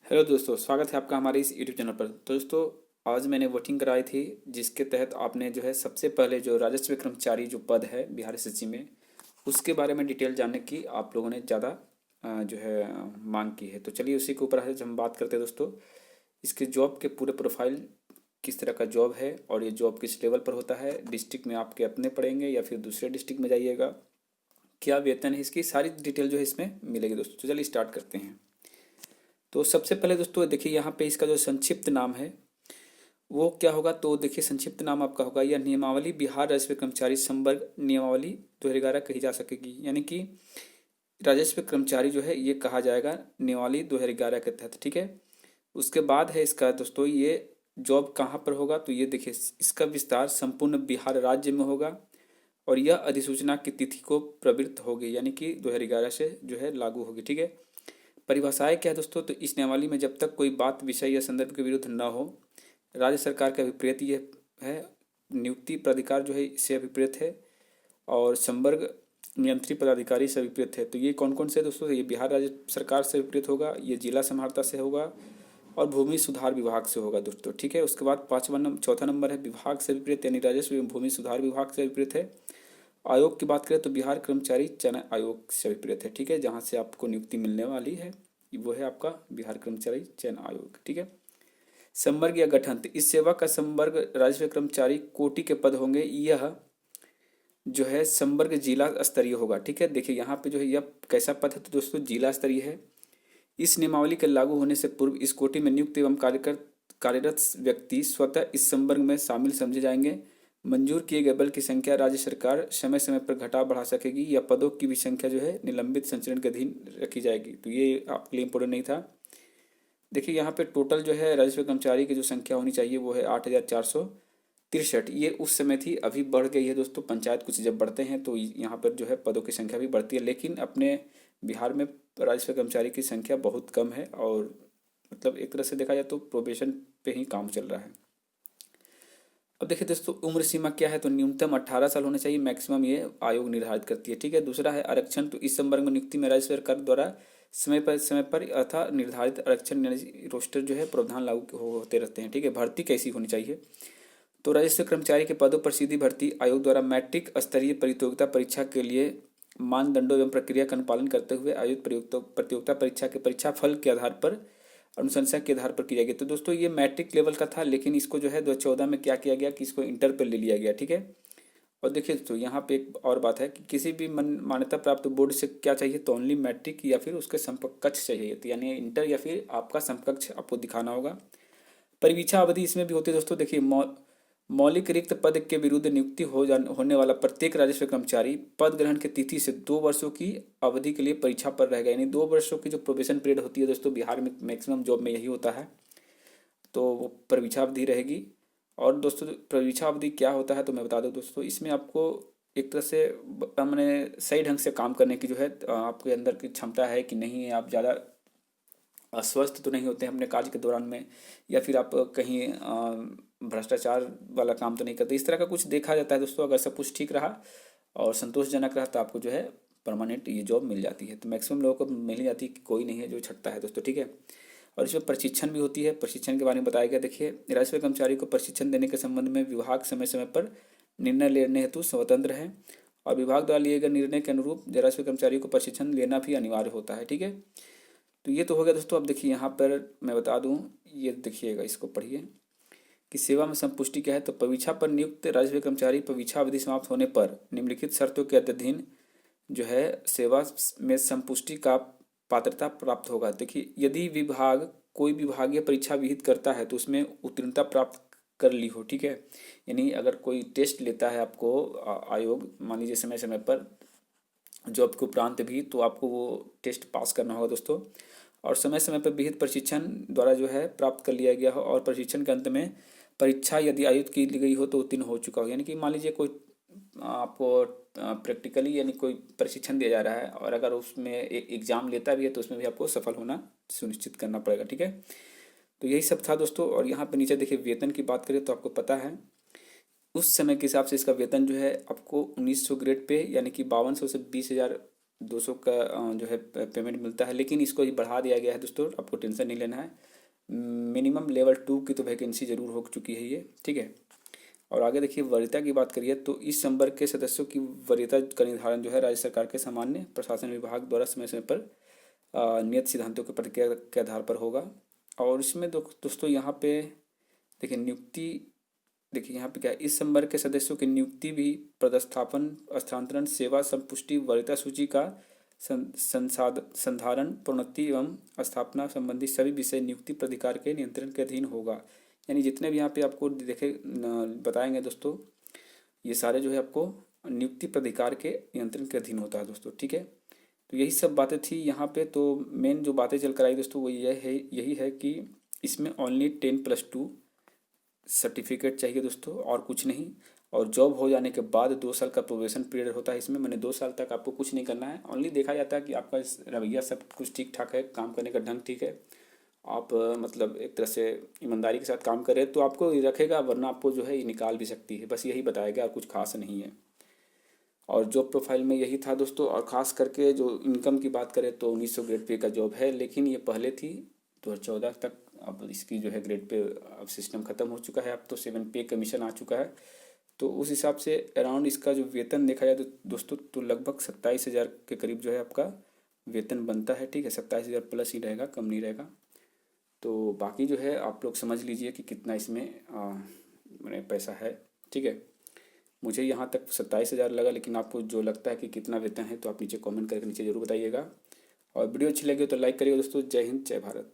Hello दोस्तों, स्वागत है आपका हमारे इस यूट्यूब चैनल पर। तो दोस्तों, आज मैंने वोटिंग कराई थी, जिसके तहत आपने जो है सबसे पहले जो राजस्व कर्मचारी जो पद है बिहार एसएससी में, उसके बारे में डिटेल जानने की आप लोगों ने ज़्यादा जो है मांग की है। तो चलिए उसी के ऊपर आज हम बात करते हैं दोस्तों। इसके जॉब के पूरे प्रोफाइल, किस तरह का जॉब है और ये जॉब किस लेवल पर होता है, डिस्ट्रिक्ट में आपके अपने पड़ेंगे या फिर दूसरे डिस्ट्रिक्ट में जाइएगा, क्या वेतन है, इसकी सारी डिटेल जो है इसमें मिलेगी दोस्तों। तो चलिए स्टार्ट करते हैं। तो सबसे पहले दोस्तों देखिए, यहाँ पे इसका जो संक्षिप्त नाम है वो क्या होगा। तो देखिए, संक्षिप्त नाम आपका होगा यह नियमावली बिहार राजस्व कर्मचारी संवर्ग नियमावली 2011 कही जा सकेगी। यानी कि राजस्व कर्मचारी जो है ये कहा जाएगा नियमावली 2011 के तहत। ठीक है। उसके बाद है इसका दोस्तों, ये जॉब कहाँ पर होगा। तो ये देखिए, इसका विस्तार संपूर्ण बिहार राज्य में होगा और यह अधिसूचना की तिथि को प्रवृत्त होगी, यानी कि 2011 से जो है लागू होगी। ठीक है। परिभाषाएं क्या है दोस्तों। तो इस नियमावली में जब तक कोई बात, विषय या संदर्भ के विरुद्ध न हो, राज्य सरकार के अभिप्रेत ये है। नियुक्ति प्राधिकार जो है इससे अभिप्रेत है और संवर्ग नियंत्री पदाधिकारी से अभिप्रेत है। तो ये कौन कौन से दोस्तों, ये बिहार राज्य सरकार से अभिप्रेत होगा, ये जिला समाहर्ता से होगा और भूमि सुधार विभाग से होगा दोस्तों। ठीक है। उसके बाद चौथा नंबर है विभाग से अभिप्रेत, यानी राजस्व एवं भूमि सुधार विभाग से अभिप्रेत है। आयोग की बात करें तो बिहार कर्मचारी चयन आयोग से अभिप्रेत है। ठीक है। जहाँ से आपको नियुक्ति मिलने वाली है वो है आपका बिहार कर्मचारी चयन आयोग। ठीक है। संवर्ग या गठन, तो इस सेवा का संवर्ग राजस्व कर्मचारी कोटि के पद होंगे। यह जो है संवर्ग जिला स्तरीय होगा। ठीक है। देखिए यहाँ पे जो है यह कैसा पद है, तो दोस्तों जिला स्तरीय है। इस नियमावली के लागू होने से पूर्व इस कोटि में नियुक्त एवं कार्यरत व्यक्ति स्वतः इस संवर्ग में शामिल समझे जाएंगे। मंजूर किए गए बल की संख्या राज्य सरकार समय समय पर घटा बढ़ा सकेगी या पदों की भी संख्या जो है निलंबित संचरण के अधीन रखी जाएगी। तो ये आपके लिए इम्पोर्टेंट नहीं था। देखिए यहाँ पे टोटल जो है राजस्व कर्मचारी की जो संख्या होनी चाहिए वो है 8,463। ये उस समय थी, अभी बढ़ गई है दोस्तों। पंचायत कुछ जब बढ़ते हैं तो यहाँ पर जो है पदों की संख्या भी बढ़ती है, लेकिन अपने बिहार में राजस्व कर्मचारी की संख्या बहुत कम है और मतलब एक तरह से देखा जाए तो प्रोबेशन पे ही काम चल रहा है। अब देखिए दोस्तों, उम्र सीमा क्या है। तो न्यूनतम 18 साल होना चाहिए, मैक्सिमम ये आयोग निर्धारित करती है। ठीक है। दूसरा है आरक्षण। तो इस संवर्ग में नियुक्ति में राज्य सरकार द्वारा समय पर अर्थात निर्धारित आरक्षण यानी रोस्टर जो है प्रावधान लागू होते रहते हैं। ठीक है। भर्ती कैसी होनी चाहिए। तो राजस्व कर्मचारी के पदों पर सीधी भर्ती आयोग द्वारा मैट्रिक स्तरीय प्रतियोगिता परीक्षा के लिए मानदंडों एवं प्रक्रिया का अनुपालन करते हुए आयोजित प्रतियोगिता परीक्षा के परीक्षा फल के आधार पर, अनुशंसा के आधार पर की जाएगी। तो दोस्तों ये मैट्रिक लेवल का था, लेकिन इसको जो है 2014 में क्या किया गया कि इसको इंटर पर ले लिया गया। ठीक है। और देखिए दोस्तों, यहाँ पे एक और बात है कि किसी भी मान्यता प्राप्त बोर्ड से क्या चाहिए, तो ओनली मैट्रिक या फिर उसके समकक्ष चाहिए। तो यानी इंटर या फिर आपका समकक्ष आपको दिखाना होगा। परिवीक्षा अवधि इसमें भी होती है दोस्तों। देखिए, मौलिक रिक्त पद के विरुद्ध नियुक्ति होने वाला प्रत्येक राजस्व कर्मचारी पद ग्रहण की तिथि से 2 वर्षों की अवधि के लिए परीक्षा पर रहेगा। यानी 2 वर्षों की जो प्रोबेशन पीरियड होती है दोस्तों, बिहार में मैक्सिमम जॉब में यही होता है। तो वो परीक्षा अवधि रहेगी। और दोस्तों परीक्षा अवधि क्या होता है तो मैं बता दूं दोस्तों, इसमें आपको एक तरह से मैंने सही ढंग से काम करने की जो है आपके अंदर की क्षमता है कि नहीं है, आप ज़्यादा अस्वस्थ तो नहीं होते हैं अपने कार्य के दौरान में, या फिर आप कहीं भ्रष्टाचार वाला काम तो नहीं करते, इस तरह का कुछ देखा जाता है दोस्तों। अगर सब कुछ ठीक रहा और संतोषजनक रहा तो आपको जो है परमानेंट ये जॉब मिल जाती है। तो मैक्सिमम लोगों को मिल ही जाती है, कि कोई नहीं है जो छटता है दोस्तों। ठीक है। और इसमें प्रशिक्षण भी होती है। प्रशिक्षण के बारे में बताया गया। देखिए, राजस्व कर्मचारी को प्रशिक्षण देने के संबंध में विभाग समय समय पर निर्णय लेने हेतु स्वतंत्र है और विभाग द्वारा लिए गए निर्णय के अनुरूप राजस्व कर्मचारी को प्रशिक्षण लेना भी अनिवार्य होता है। ठीक है। तो ये तो हो गया दोस्तों। अब देखिए यहाँ पर मैं बता दूँ, ये देखिएगा, इसको पढ़िए कि सेवा में संपुष्टि क्या है। तो परीक्षा पर नियुक्त राजस्व कर्मचारी परीक्षा अवधि समाप्त होने पर निम्नलिखित शर्तों के अधीन जो है सेवा में संपुष्टि का पात्रता प्राप्त होगा। देखिए, यदि विभाग कोई विभागीय परीक्षा विहित करता है तो उसमें उत्तीर्णता प्राप्त कर ली हो। ठीक है। यानी अगर कोई टेस्ट लेता है आपको आयोग, मान लीजिए समय समय पर जॉब के उपरांत भी, तो आपको वो टेस्ट पास करना होगा दोस्तों। और समय समय पर विहित प्रशिक्षण द्वारा जो है प्राप्त कर लिया गया हो और प्रशिक्षण के अंत में परीक्षा यदि आयोजित की गई हो तो उत्तीर्ण हो चुका हो। यानी कि मान लीजिए कोई आपको प्रैक्टिकली यानी कोई प्रशिक्षण दिया जा रहा है और अगर उसमें एक एग्ज़ाम लेता भी है तो उसमें भी आपको सफल होना सुनिश्चित करना पड़ेगा। ठीक है। तो यही सब था दोस्तों। और यहाँ पे नीचे देखिए, वेतन की बात करें तो आपको पता है उस समय के हिसाब से इसका वेतन जो है आपको 1900 ग्रेड पे, यानी कि 5200 से 20,000 200 का जो है पेमेंट मिलता है, लेकिन इसको ही बढ़ा दिया गया है दोस्तों, आपको टेंशन नहीं लेना है। मिनिमम लेवल 2 की तो वैकेंसी जरूर हो चुकी है ये, ठीक है। और आगे देखिए वरीयता की बात करिए तो इस संवर्ग के सदस्यों की वरीयता का निर्धारण जो है राज्य सरकार के सामान्य प्रशासन विभाग द्वारा समय समय पर नियत सिद्धांतों की प्रक्रिया के आधार पर होगा। और इसमें दोस्तों यहाँ पे देखिए नियुक्ति, देखिए यहाँ पे क्या है, इस संवर्ग के सदस्यों की नियुक्ति भी पदस्थापन, स्थानांतरण, सेवा संपुष्टि, वरीयता सूची का संधारण, प्रोन्नति एवं स्थापना संबंधी सभी विषय नियुक्ति प्राधिकार के नियंत्रण के अधीन होगा। यानी जितने भी यहाँ पे आपको देखे बताएंगे दोस्तों, ये सारे जो है आपको नियुक्ति प्राधिकार के नियंत्रण के अधीन होता है दोस्तों, ठीक है। तो यही सब बातें थी यहाँ पे। तो मेन जो बातें चल कर आई दोस्तों वो यही है कि इसमें ओनली 10+2 सर्टिफिकेट चाहिए दोस्तों, और कुछ नहीं। और जॉब हो जाने के बाद 2 साल का प्रोबेशन पीरियड होता है इसमें, मैंने 2 साल तक आपको कुछ नहीं करना है। ओनली देखा जाता है कि आपका रवैया सब कुछ ठीक ठाक है, काम करने का ढंग ठीक है, आप मतलब एक तरह से ईमानदारी के साथ काम कर रहे हैं तो आपको ये रखेगा, वरना आपको जो है ये निकाल भी सकती है। बस यही बताया गया और कुछ खास नहीं है। और जॉब प्रोफाइल में यही था दोस्तों। और ख़ास करके जो इनकम की बात करें तो 1900 ग्रेड पे का जॉब है, लेकिन ये पहले थी 2014 तक। अब इसकी जो है ग्रेड पे अब सिस्टम ख़त्म हो चुका है, अब तो 7 पे कमीशन आ चुका है। तो उस हिसाब से अराउंड इसका जो वेतन देखा जाए तो दोस्तों तो लगभग 27,000 के करीब जो है आपका वेतन बनता है, ठीक है। 27,000 प्लस ही रहेगा, कम नहीं रहेगा। तो बाकी जो है आप लोग समझ लीजिए कि कितना इसमें मैंने पैसा है, ठीक है। मुझे यहाँ तक 27,000 लगा, लेकिन आपको जो लगता है कि कितना वेतन है तो आप नीचे कमेंट करके नीचे ज़रूर बताइएगा। और वीडियो अच्छी लगी हो तो लाइक करिएगा दोस्तों। जय हिंद, जय भारत।